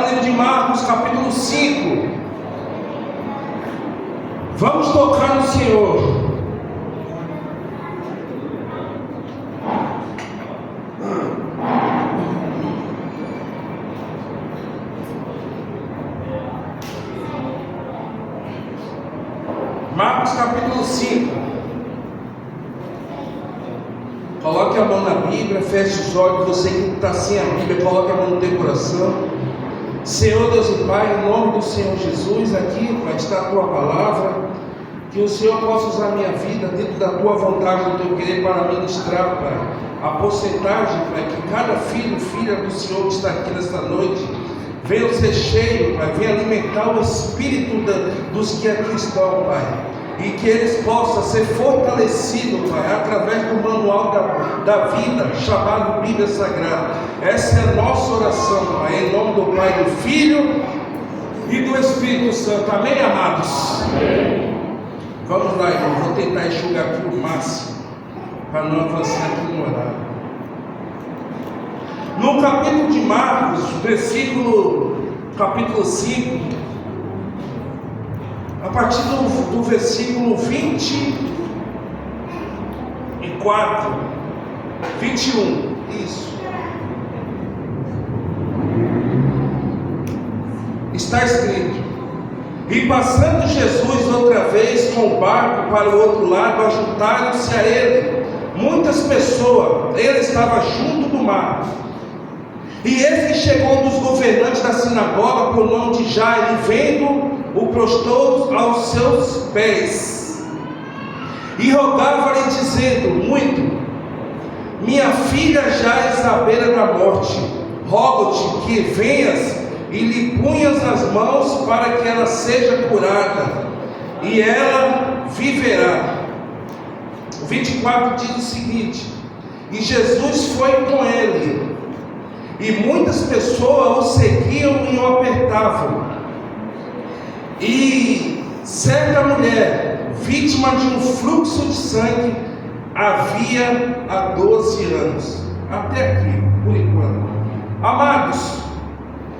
no livro de Marcos, capítulo 5. Vamos tocar no Senhor. Marcos capítulo 5. Coloque a mão na Bíblia, feche os olhos. Você que está sem a Bíblia, coloque a mão no teu coração. Senhor Deus e Pai, em nome do Senhor Jesus, aqui Pai, está a tua palavra. Que o Senhor possa usar a minha vida dentro da tua vontade, do teu querer, para ministrar, Pai, a porcentagem, Pai, que cada filho, filha do Senhor que está aqui nesta noite venha ser cheio, Pai, venha alimentar o espírito dos que aqui estão, Pai, e que eles possam ser fortalecidos, Pai, através do manual da vida, chamado Bíblia Sagrada. Essa é a nossa oração, Pai, em nome do Pai, do Filho e do Espírito Santo. Amém, amados? Amém. Vamos lá, irmão, vou tentar enxugar aqui o máximo, para não avançar aqui no horário. No capítulo de Marcos, capítulo 5, a partir do versículo 24, 21, isso. Está escrito: e passando Jesus outra vez com o barco para o outro lado, ajuntaram-se a ele muitas pessoas. Ele estava junto do mar. E eis que chegou um dos governantes da sinagoga, por nome de Jairo, e vendo, o prostrou aos seus pés e rogava-lhe, dizendo muito: minha filha jaz à beira da morte, rogo-te que venhas e lhe punhas as mãos para que ela seja curada, e ela viverá. O 24 diz o seguinte: e Jesus foi com ele, e muitas pessoas o seguiam e o apertavam. E certa mulher, vítima de um fluxo de sangue, havia há 12 anos. Até aqui, por enquanto. Amados,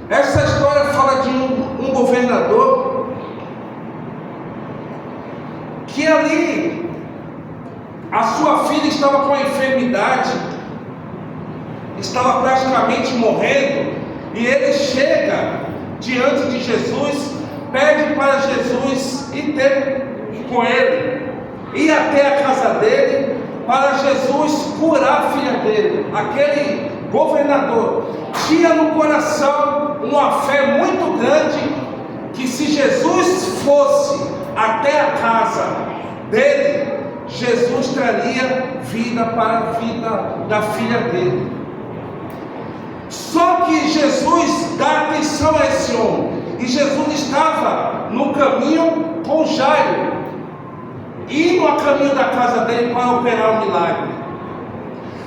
essa história fala de um governador que ali a sua filha estava com a enfermidade, estava praticamente morrendo, e ele chega diante de Jesus, pede para Jesus ir ter com ele, ir até a casa dele, para Jesus curar a filha dele. Aquele governador tinha no coração uma fé muito grande, que se Jesus fosse até a casa dele, Jesus traria vida para a vida da filha dele. Só que Jesus dá atenção a esse homem, e Jesus estava no caminho com Jairo, indo a caminho da casa dele para operar um milagre.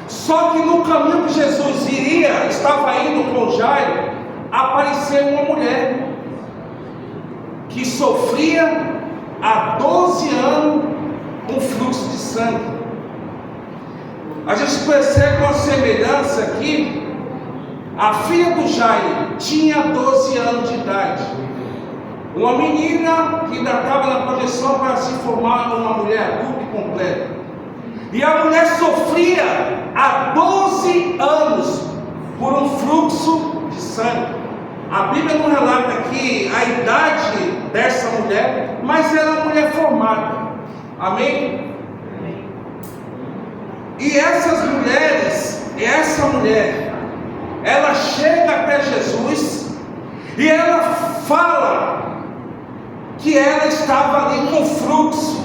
Só que no caminho que Jesus estava indo com Jairo, apareceu uma mulher que sofria há 12 anos um fluxo de sangue. A gente percebe uma semelhança aqui. A filha do Jairo tinha 12 anos de idade, uma menina que ainda estava na projeção para se formar uma mulher adulta e completa. E a mulher sofria há 12 anos por um fluxo de sangue. A Bíblia não relata aqui a idade dessa mulher, mas era uma mulher formada. Amém? E essa mulher, ela chega até Jesus e ela fala que ela estava ali com fluxo.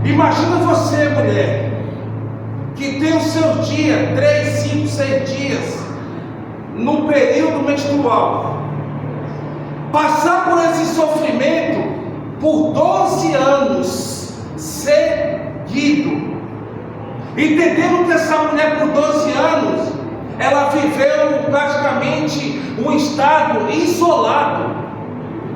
Imagina você, mulher, que tem o seu dia, 3, 5, 6 dias, no período menstrual, passar por esse sofrimento por 12 anos seguido, entendendo que essa mulher por 12 anos, ela viveu praticamente um estado isolado,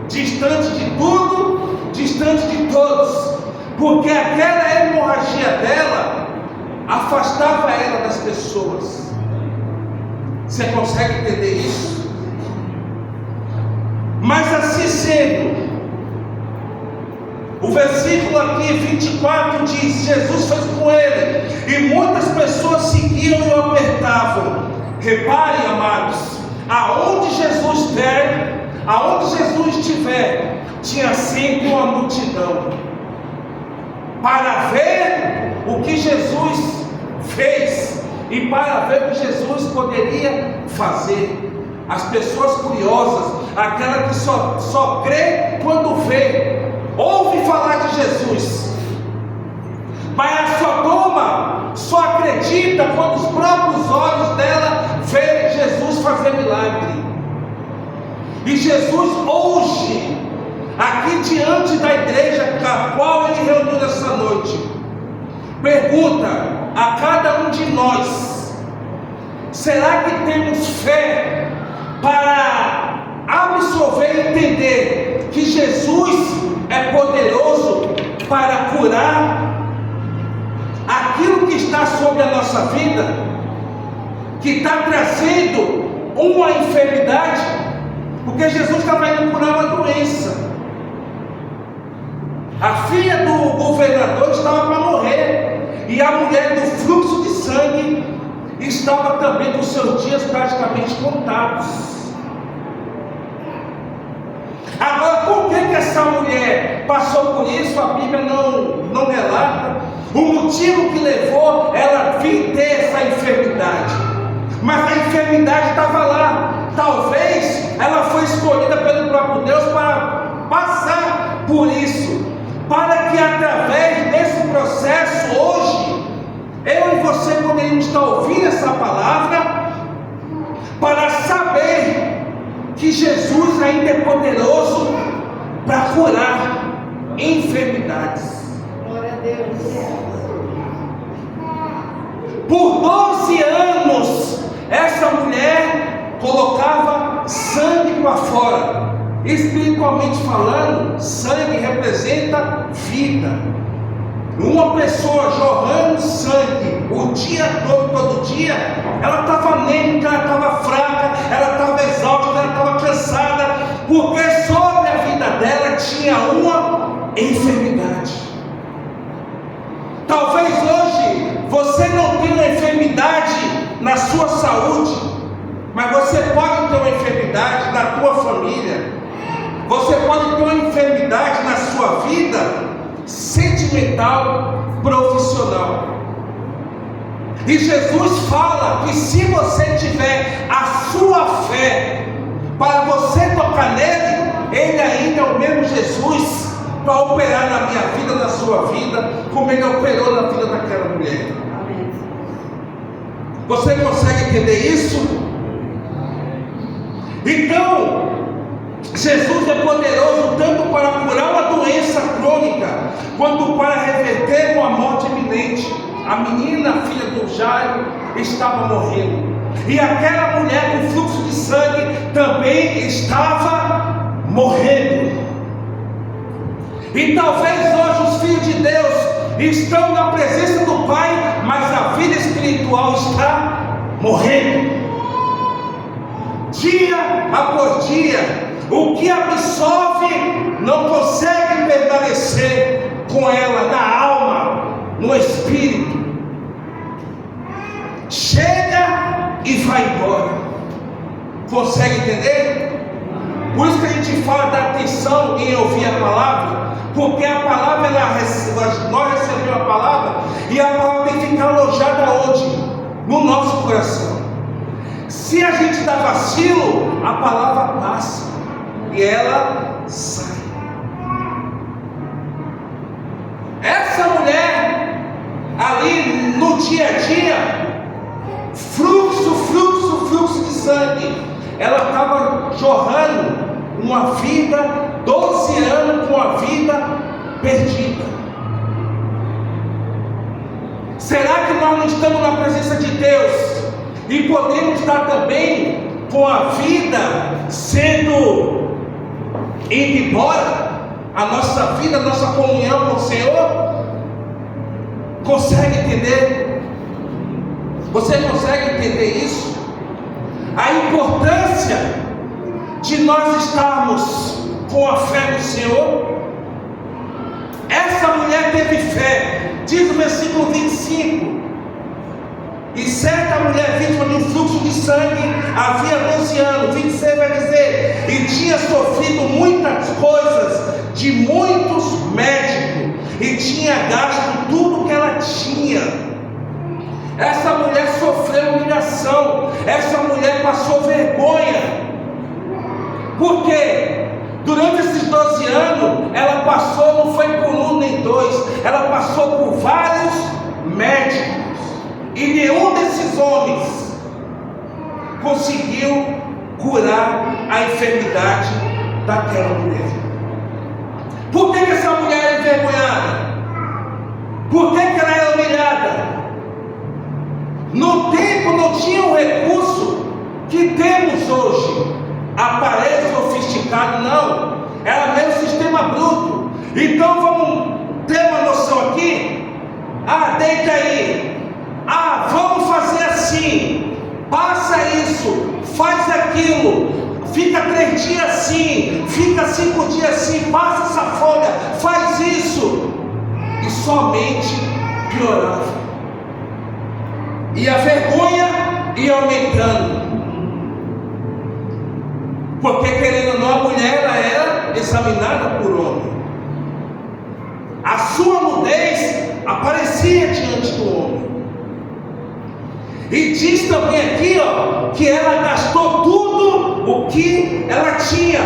distante de tudo, distante de todos, porque aquela hemorragia dela afastava ela das pessoas. Você consegue entender isso? Mas assim sendo, o versículo aqui 24 diz: Jesus foi com ele, e muitas pessoas seguiam e o apertavam. Reparem, amados, aonde Jesus estiver, tinha sempre uma multidão para ver o que Jesus fez e para ver o que Jesus poderia fazer. As pessoas curiosas, aquela que só crê quando vê, ouve falar de Jesus, mas a Sodoma só acredita quando os próprios olhos dela veem Jesus fazer milagre. E Jesus hoje, aqui diante da igreja a qual ele reuniu nessa noite, pergunta a cada um de nós: será que temos fé para absorver e entender que Jesus é poderoso para curar aquilo que está sobre a nossa vida, que está trazendo uma enfermidade? Porque Jesus estava indo curar uma doença. A filha do governador estava para morrer, e a mulher do fluxo de sangue estava também com seus dias praticamente contados. Agora, por que essa mulher passou por isso? A Bíblia não relata o motivo que levou ela a vir ter essa enfermidade, mas a enfermidade estava lá. Talvez ela foi escolhida pelo próprio Deus para passar por isso, para que através desse processo hoje eu e você poderíamos estar ouvindo essa palavra, para saber que Jesus ainda é poderoso para curar enfermidades. Glória a Deus. Por 12 anos essa mulher colocava sangue para fora. Espiritualmente falando, sangue representa vida. Uma pessoa jorrando sangue o dia todo dia, ela estava anêmica, ela estava fraca, ela estava exausta, ela estava cansada, porque sobre a vida dela tinha uma enfermidade. Talvez hoje você não tenha uma enfermidade na sua saúde, mas você pode ter uma enfermidade na tua família. Você pode ter uma enfermidade na sua vida sentimental, profissional. E Jesus fala que se você tiver a sua fé para você tocar nele, ele ainda é o mesmo Jesus para operar na minha vida, na sua vida, como ele operou na vida daquela mulher. Amém. Você consegue entender isso? Então, Jesus é poderoso tanto para curar uma doença crônica, quanto para reverter uma morte iminente. A menina, a filha do Jairo, estava morrendo, e aquela mulher com fluxo de sangue também estava morrendo. E talvez hoje os filhos de Deus estão na presença do Pai, mas a vida espiritual está morrendo. Dia após dia, o que absorve não consegue permanecer com ela na alma, no espírito. Chega e vai embora. Consegue entender? Por isso que a gente fala da atenção em ouvir a palavra, porque a palavra, nós recebemos a palavra, e a palavra tem que ficar alojada onde? No nosso coração. Se a gente dá vacilo, a palavra passa e ela sai. Essa mulher ali no dia a dia, fluxo de sangue, ela estava jorrando uma vida, 12 anos com a vida perdida. Será que nós não estamos na presença de Deus e podemos estar também com a vida sendo indo embora? A nossa vida, a nossa comunhão com o Senhor? Consegue entender? Você consegue entender isso? A importância de nós estarmos com a fé no Senhor? Essa mulher teve fé, diz o versículo 25. E certa mulher vítima de um fluxo de sangue havia 12 anos, 26 vai dizer, e tinha sofrido muitas coisas de muitos médicos, e tinha gasto tudo que ela tinha. Essa mulher sofreu humilhação, essa mulher passou vergonha. Por quê? Durante esses 12 anos, ela passou, não foi por um nem dois, ela passou por vários médicos, e nenhum desses homens conseguiu curar a enfermidade daquela mulher. Por que essa mulher era envergonhada? Por que ela era humilhada? No tempo não tinha o recurso que temos hoje, aparelho sofisticado, não, era mesmo sistema bruto. Então vamos ter uma noção aqui. Deita aí. Vamos fazer assim, passa isso, faz aquilo, fica 3 dias assim, fica 5 dias assim, passa essa folha, faz isso, e somente piorava, e a vergonha ia aumentando, porque querendo ou não, a mulher ela era examinada por homem, a sua nudez aparecia diante do homem. E diz também aqui, que ela gastou tudo o que ela tinha.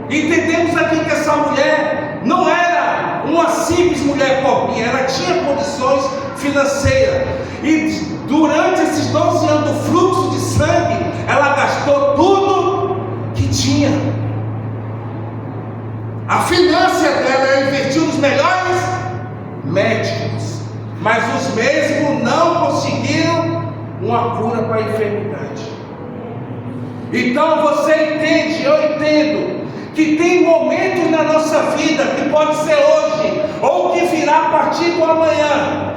Entendemos aqui que essa mulher não era uma simples mulher pobrinha, ela tinha condições financeiras. E durante esses 12 anos do fluxo de sangue, ela gastou tudo que tinha. A finança dela ela investiu nos melhores médicos, mas os mesmos não conseguiram uma cura para a enfermidade. Então você entende, eu entendo, que tem momentos na nossa vida, que pode ser hoje, ou que virá a partir do amanhã,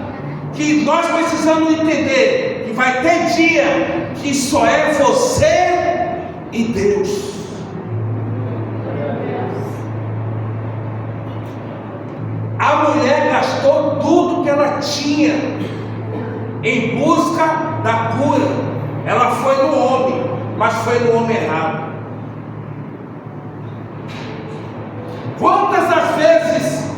que nós precisamos entender, que vai ter dia, que só é você e Deus. A mulher gastou tudo que ela tinha em busca da cura. Ela foi no homem, mas foi no homem errado. Quantas das vezes,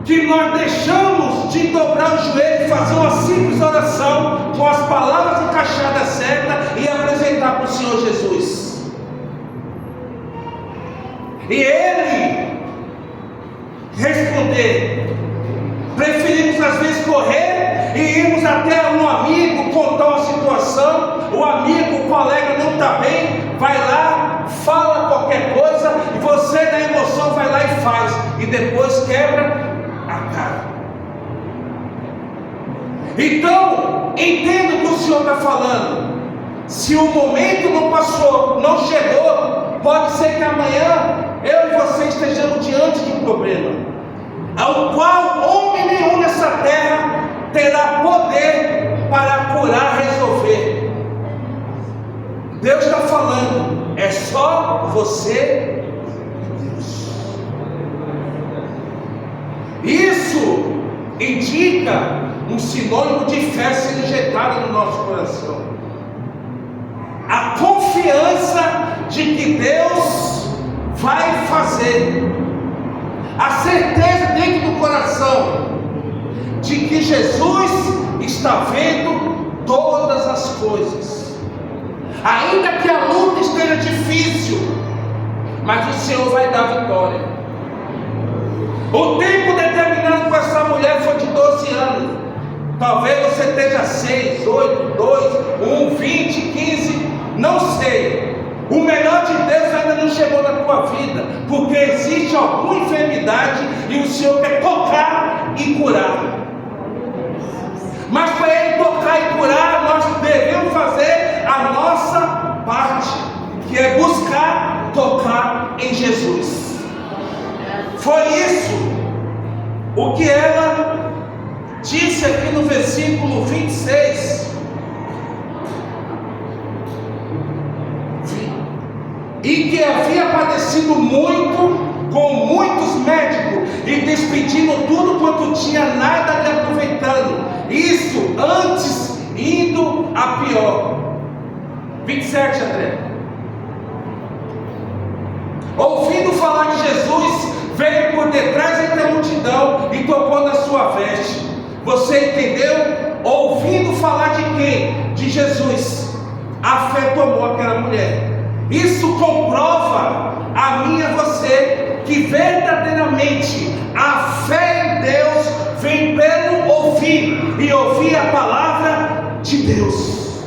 que nós deixamos de dobrar o joelho e fazer uma simples oração com as palavras encaixadas certas e apresentar para o Senhor Jesus. E Ele responder. Preferimos às vezes correr e irmos até um amigo contar uma situação. O amigo, o colega não está bem, vai lá, fala qualquer coisa e você na emoção vai lá e faz, e depois quebra a cara. Então entenda o que o Senhor está falando. Se o momento não passou, não chegou, pode ser que amanhã eu e você estejamos diante de um problema ao qual homem nenhum nessa terra terá poder para curar, resolver. Deus está falando, é só você e Deus. Isso indica um sinônimo de fé sendo injetada no nosso coração. A confiança de que Deus vai fazer. A certeza dentro do coração de que Jesus está vendo todas as coisas. Ainda que a luta esteja difícil, mas o Senhor vai dar vitória. O tempo determinado para essa mulher foi de 12 anos. Talvez você esteja 6, 8, 2, 1, 20, 15, não sei. O melhor de Deus ainda não chegou na tua vida, porque existe alguma enfermidade e o Senhor quer tocar e curar. Mas para Ele tocar e curar, nós devemos fazer a nossa parte, que é buscar tocar em Jesus. Foi isso o que ela disse aqui no versículo 26. e que havia padecido muito com muitos médicos e despedindo tudo quanto tinha, nada lhe aproveitando. Isso antes indo a pior. 27, André. Ouvindo falar de Jesus, veio por detrás entre a multidão e tocou na sua veste. Você entendeu? Ouvindo falar de quem? De Jesus. A fé tomou aquela mulher. Isso comprova a mim e a você que verdadeiramente a fé em Deus vem pelo ouvir, e ouvir a palavra de Deus.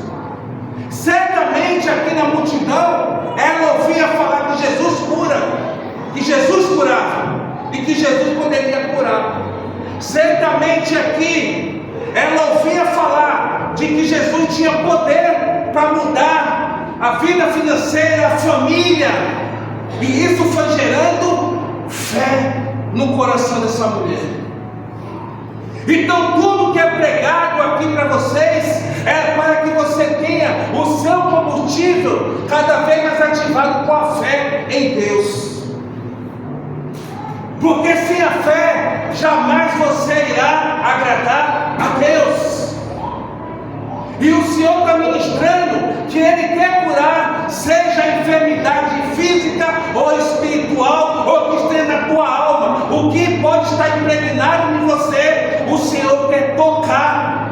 Certamente aqui na multidão ela ouvia falar que Jesus cura, que Jesus curava e que Jesus poderia curar. Certamente aqui ela ouvia falar de que Jesus tinha poder para mudar a vida financeira, a família, e isso foi gerando fé no coração dessa mulher. Então tudo que é pregado aqui para vocês é para que você tenha o seu combustível cada vez mais ativado com a fé em Deus. Porque sem a fé jamais você irá agradar a Deus. E o Senhor está ministrando que Ele quer curar, seja a enfermidade física ou espiritual, ou que esteja na tua alma, o que pode estar impregnado em você, o Senhor quer tocar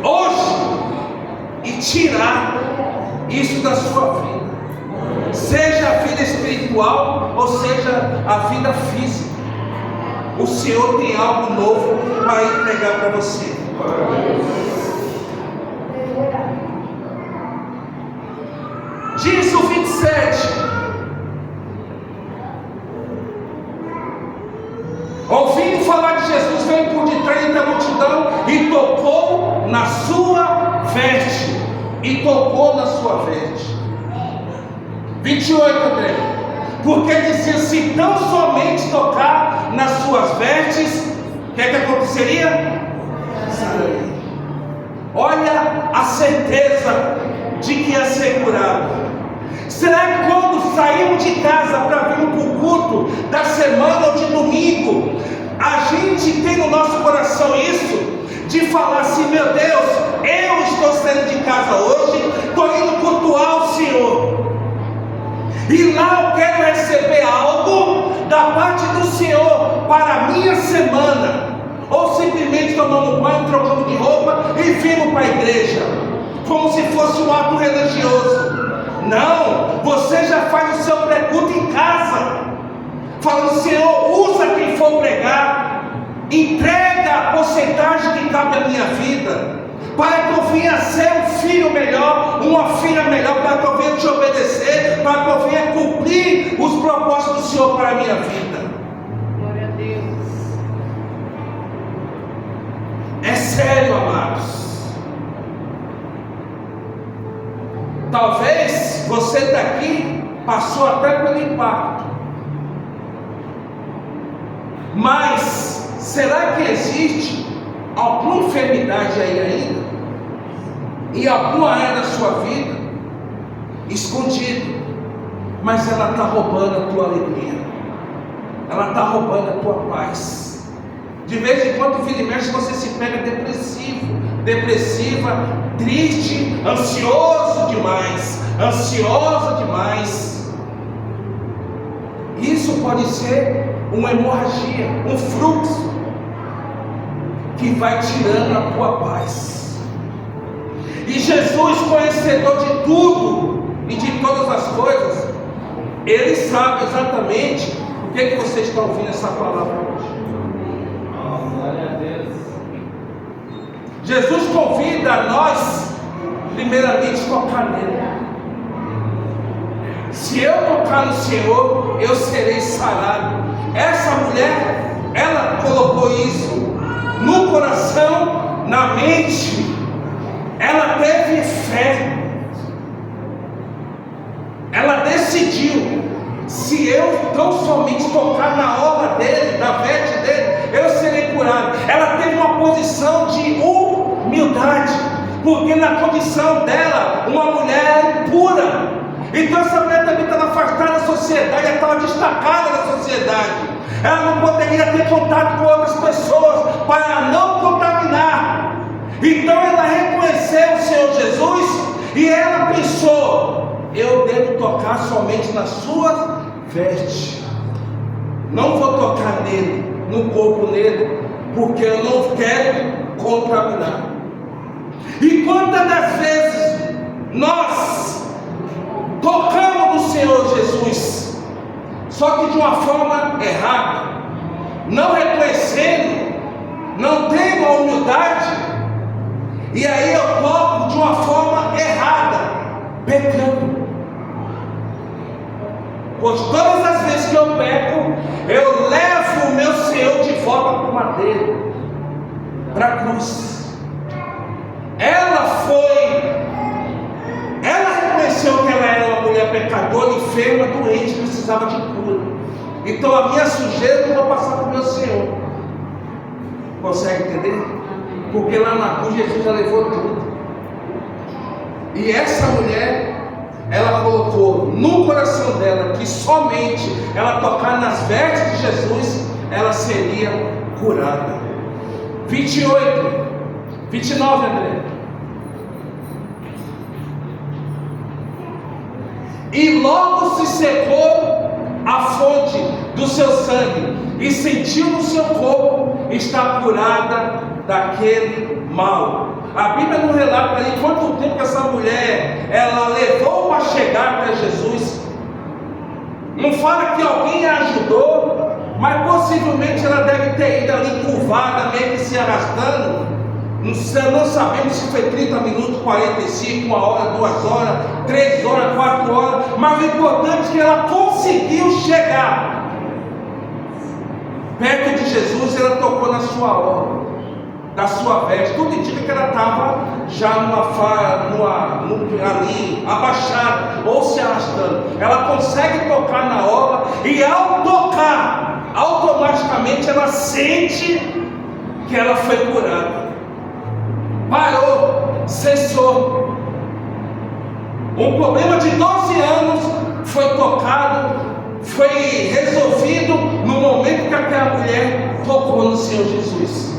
hoje e tirar isso da sua vida, seja a vida espiritual ou seja a vida física. O Senhor tem algo novo para entregar para você. Diz o 27: ouvindo falar de Jesus, veio por detrás da multidão e tocou na sua veste. E tocou na sua veste. 28, André. Porque dizia: se tão somente tocar nas suas vestes, o que é que aconteceria? Olha a certeza de que é ser curado. Será que quando saímos de casa para vir para o culto da semana ou de domingo, a gente tem no nosso coração isso? De falar assim: meu Deus, eu estou saindo de casa hoje, estou indo cultuar o Senhor, e lá eu quero receber algo da parte do Senhor para a minha semana. Ou simplesmente tomamos banho, trocamos de roupa e vimos para a igreja, como se fosse um ato religioso. Não, você já faz o seu pré-culto em casa, falando: Senhor, usa quem for pregar, entrega a porcentagem que cabe à minha vida, para que eu venha ser um filho melhor, uma filha melhor, para que eu venha te obedecer, para que eu venha cumprir os propósitos do Senhor para a minha vida. Glória a Deus. É sério, amados. Talvez você daqui passou até pelo impacto, mas será que existe alguma enfermidade aí ainda, em alguma área da sua vida, escondido, mas ela está roubando a tua alegria, ela está roubando a tua paz? De vez em quando, vira e mexe, você se pega depressivo, depressiva, triste, ansioso demais, ansiosa demais. Isso pode ser uma hemorragia, um fluxo que vai tirando a tua paz. E Jesus, conhecedor de tudo e de todas as coisas, Ele sabe exatamente o que você está ouvindo essa palavra hoje. Glória a Deus. Jesus convida a nós, primeiramente, tocar nele. Se eu tocar no Senhor, eu serei sarado. Essa mulher, ela colocou isso no coração, na mente. Ela teve fé. Ela decidiu: se eu tão somente tocar na orla dele, na veste dele, eu serei curado. Ela teve uma posição de humildade, porque na condição dela, uma mulher impura, Então essa mulher também estava afastada da sociedade, ela estava destacada da sociedade. Ela não poderia ter contato com outras pessoas para não contaminar. Então ela reconheceu o Senhor Jesus e ela pensou: eu devo tocar somente nas suas vestes. Não vou tocar nele, no corpo dele, porque eu não quero contaminar. E quantas das vezes nós tocamos no Senhor Jesus, só que de uma forma errada, não reconhecendo, não tendo a humildade, e aí eu toco de uma forma errada, pecando. Pois todas as vezes que eu peco, eu levo o meu Senhor de volta para o madeiro, para a cruz. Ela reconheceu que ela era uma mulher pecadora, enferma, doente, precisava de cura. Então a minha sujeira eu não vou passar para o meu Senhor. Consegue entender? Porque lá na cruz Jesus já levou tudo. E essa mulher, ela colocou no coração dela que somente ela tocar nas vestes de Jesus, ela seria curada. 28, 29, André. E logo se secou a fonte do seu sangue, e sentiu no seu corpo estar curada daquele mal. A Bíblia não relata ali quanto tempo que essa mulher ela levou para chegar até Jesus. Não fala que alguém a ajudou, mas possivelmente ela deve ter ido ali curvada, meio que se arrastando. Não sabemos se foi 30 minutos, 45, 1 hora, 2 horas, 3 horas, 4 horas, mas o importante é que ela conseguiu chegar perto de Jesus. Ela tocou na sua orla da sua veste. Tudo indica que ela estava já ali, abaixada ou se arrastando. Ela consegue tocar na orla, e ao tocar, automaticamente ela sente que ela foi curada. Parou, cessou. Um problema de 12 anos foi tocado, foi resolvido no momento que aquela mulher tocou no Senhor Jesus.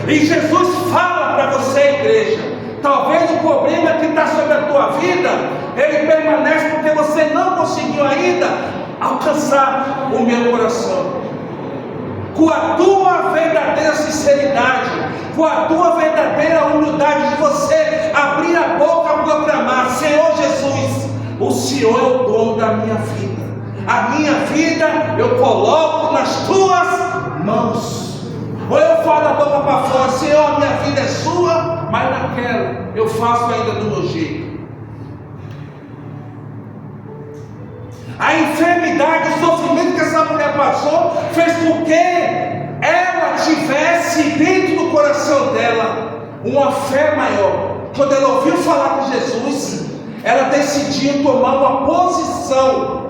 E Jesus fala para você, igreja: talvez o problema que está sobre a tua vida, ele permanece porque você não conseguiu ainda alcançar o meu coração. Com a tua verdadeira sinceridade, com a tua verdadeira humildade, de você abrir a boca para proclamar: Senhor Jesus, o Senhor é o dono da minha vida. A minha vida eu coloco nas tuas mãos. Ou eu falo da boca para fora: Senhor, a minha vida é sua, mas naquela eu faço ainda do meu jeito. A enfermidade, o sofrimento que essa mulher passou, fez com que ela tivesse dentro do coração dela uma fé maior. Quando ela ouviu falar de Jesus, ela decidiu tomar uma posição,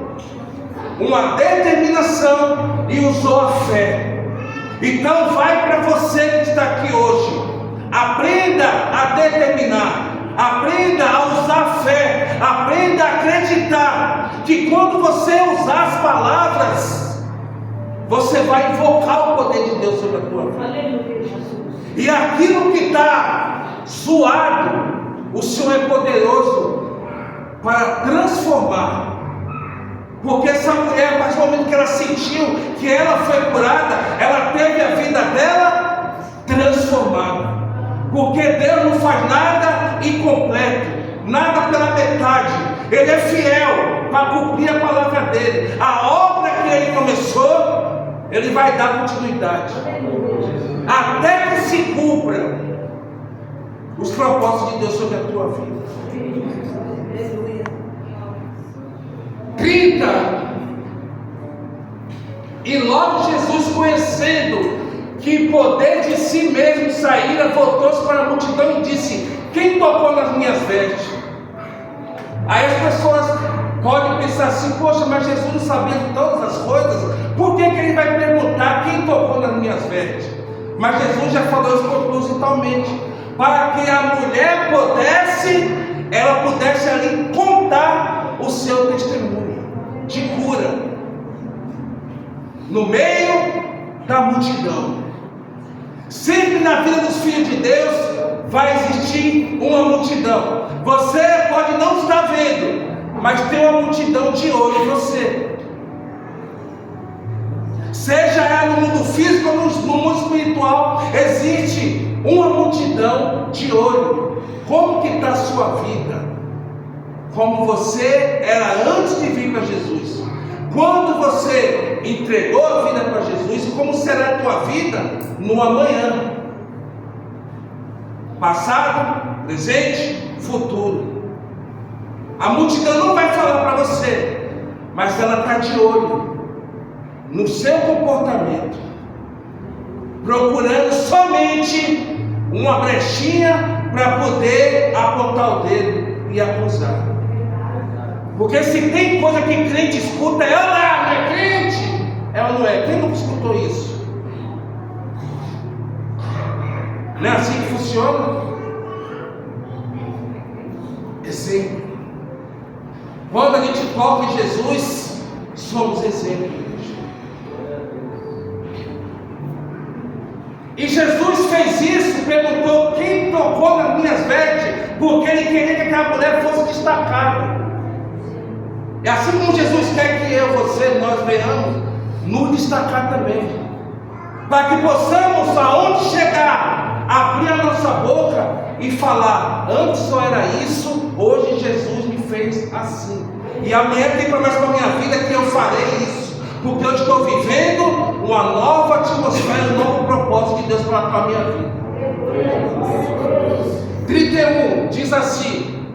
uma determinação, e usou a fé. Então vai para você que está aqui hoje: aprenda a determinar, aprenda a usar a fé, aprenda a acreditar que quando você usar as palavras, você vai invocar o poder de Deus sobre a tua vida. Aleluia, Jesus. E aquilo que está zoado, o Senhor é poderoso para transformar. Porque essa mulher, a partir do momento que ela sentiu que ela foi curada, ela teve a vida dela transformada. Porque Deus não faz nada incompleto, nada pela metade. Ele é fiel para cumprir a palavra dele. A obra que ele começou, ele vai dar continuidade, até que se cumpra os propósitos de Deus sobre a tua vida. 30. E logo Jesus, conhecendo que poder de si mesmo saíra, voltou-se para a multidão e disse: quem tocou nas minhas vestes? Aí as pessoas podem pensar assim: poxa, mas Jesus não sabia de todas as coisas, por que ele vai perguntar quem tocou nas minhas vestes? Mas Jesus já falou isso propositalmente, para que a mulher pudesse ali contar o seu testemunho de cura no meio da multidão. Sempre na vida dos filhos de Deus vai existir uma multidão. Você pode não estar vendo, mas tem uma multidão de olho em você. Seja ela no mundo físico ou no mundo espiritual, existe uma multidão de olho. Como que está a sua vida? Como você era antes de vir para Jesus? Quando você entregou a vida para Jesus, como será a tua vida no amanhã? Passado, presente, futuro. A multidão não vai falar para você, mas ela está de olho no seu comportamento, procurando somente uma brechinha para poder apontar o dedo e acusar. Porque se tem coisa que crente escuta, é lá, não é crente? É ou não é? Quem nunca escutou isso? Não é assim que funciona? Exemplo. Quando a gente toca em Jesus, somos exemplos. E Jesus fez isso, perguntou quem tocou nas minhas vestes, porque ele queria que aquela mulher fosse destacada. E assim como Jesus quer que eu, você, nós venhamos nos destacar também, para que possamos, aonde chegar, abrir a nossa boca e falar: antes só era isso, hoje Jesus me fez assim, e amanhã tem promessa para a minha vida que eu farei isso, porque eu estou vivendo uma nova atmosfera, um novo propósito de Deus para a minha vida. 31 diz assim: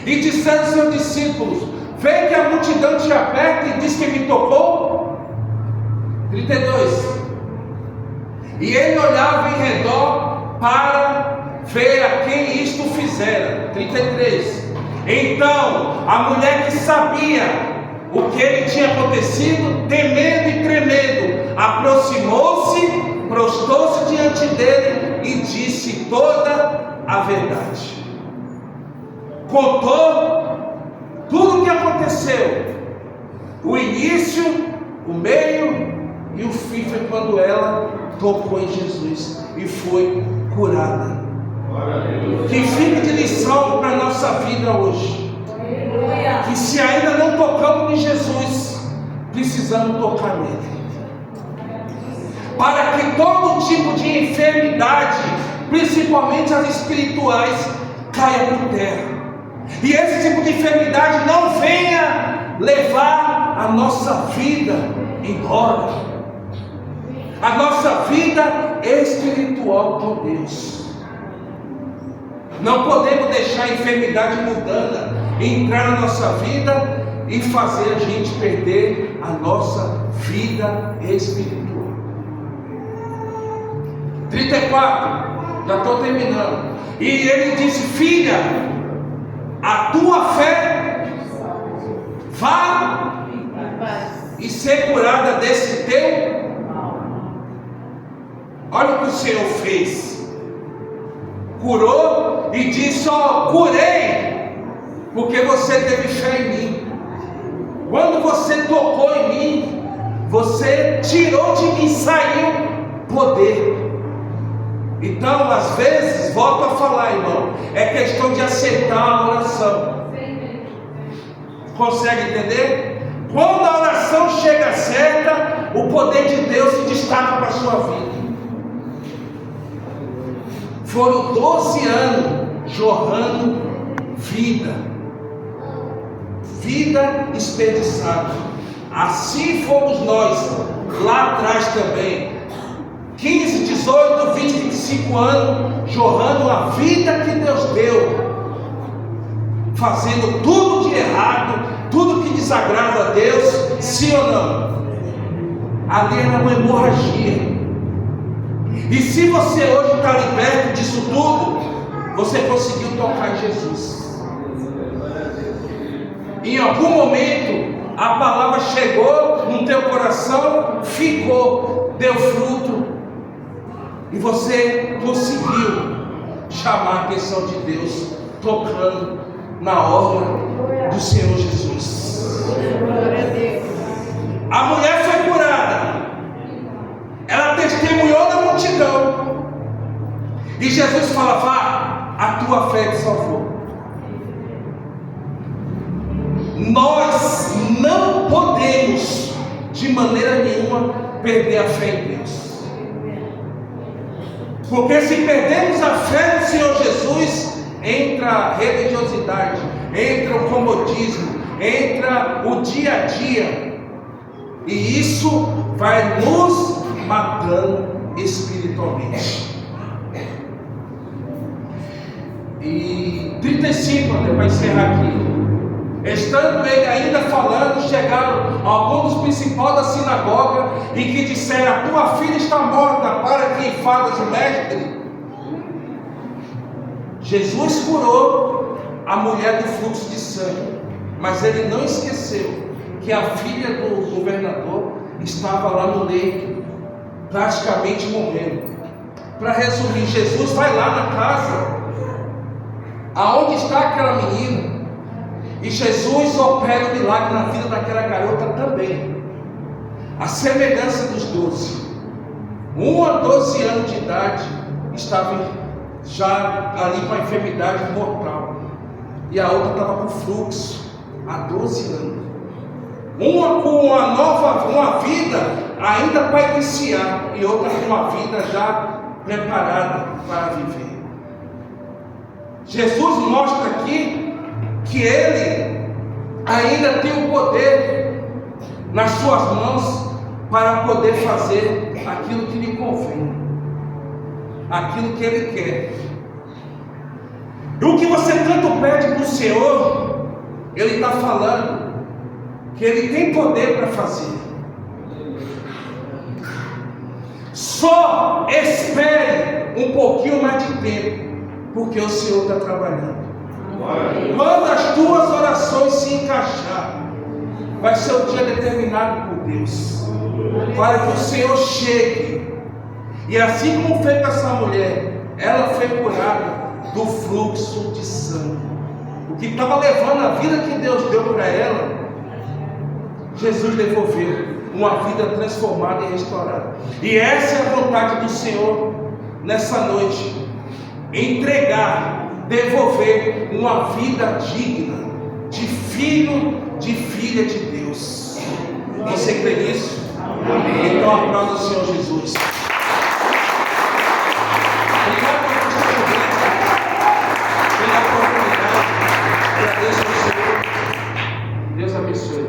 e disseram os seus discípulos: vê que a multidão te aperta e diz que me tocou. 32. E ele olhava em redor para ver a quem isto fizera. 33. Então a mulher que sabia o que lhe tinha acontecido, temendo e tremendo, aproximou-se, prostou-se diante dele e disse toda a verdade. Contou tudo o que aconteceu, o início, o meio e o fim. Foi quando ela tocou em Jesus e foi curada. Que fique de lição para a nossa vida hoje, que se ainda não tocamos em Jesus, precisamos tocar nele, para que todo tipo de enfermidade, principalmente as espirituais, caia por terra. E esse tipo de enfermidade não venha levar a nossa vida embora, a nossa vida espiritual com Deus. Não podemos deixar a enfermidade mundana entrar na nossa vida e fazer a gente perder a nossa vida espiritual. 34, já estou terminando. E ele disse: filha, a tua fé vá e ser curada desse teu. Olha o que o Senhor fez. Curou e disse: ó, curei, porque você teve fé em mim. Quando você tocou em mim, você tirou de mim, saiu poder. Então, às vezes, volto a falar, irmão, é questão de aceitar a oração. Consegue entender? Quando a oração chega certa, o poder de Deus se destaca para a sua vida. Foram 12 anos jorrando vida desperdiçada. Assim fomos nós lá atrás também, 15, 18, 20, 25 anos jorrando a vida que Deus deu, fazendo tudo de errado, tudo que desagrada a Deus, sim ou não? Ali era uma hemorragia. E se você hoje está liberto disso tudo, você conseguiu tocar em Jesus. Em algum momento a palavra chegou no teu coração, ficou, deu fruto, e você conseguiu chamar a atenção de Deus, tocando na obra do Senhor Jesus. Glória a Deus. A mulher foi curada. Ela testemunhou na multidão. E Jesus fala: vá, a tua fé te salvou. Nós não podemos, de maneira nenhuma, perder a fé em Deus. Porque se perdemos a fé no Senhor Jesus, entra a religiosidade, entra o comodismo, entra o dia a dia. E isso vai nos matando espiritualmente. E 35, para encerrar aqui. Estando ele ainda falando, chegaram alguns dos principais da sinagoga e que disseram: a tua filha está morta, para que enfadas o mestre? Jesus curou a mulher do fluxo de sangue, mas ele não esqueceu que a filha do governador estava lá no leito, praticamente morrendo. Para resumir, Jesus vai lá na casa aonde está aquela menina, e Jesus opera o milagre na vida daquela garota também, a semelhança dos 12. Uma a 12 anos de idade estava já ali com a enfermidade mortal, e a outra estava com fluxo há 12 anos. Uma com uma vida ainda para iniciar, e outra com uma vida já preparada para viver. Jesus mostra aqui que ele ainda tem o poder nas suas mãos para poder fazer aquilo que lhe convém, aquilo que ele quer. E o que você tanto pede para o Senhor, ele está falando que ele tem poder para fazer. Só espere um pouquinho mais de tempo, porque o Senhor está trabalhando. Quando as tuas orações se encaixar, vai ser o dia determinado por Deus, para que o Senhor chegue. E assim como fez com essa mulher, ela foi curada do fluxo de sangue. O que estava levando a vida que Deus deu para ela, Jesus devolveu uma vida transformada e restaurada. E essa é a vontade do Senhor nessa noite: entregar, devolver uma vida digna de filho, de filha de Deus. Você crê nisso? Amém. Então aplauda o Senhor Jesus. Obrigado pela oportunidade. Agradeço ao Senhor. Deus abençoe.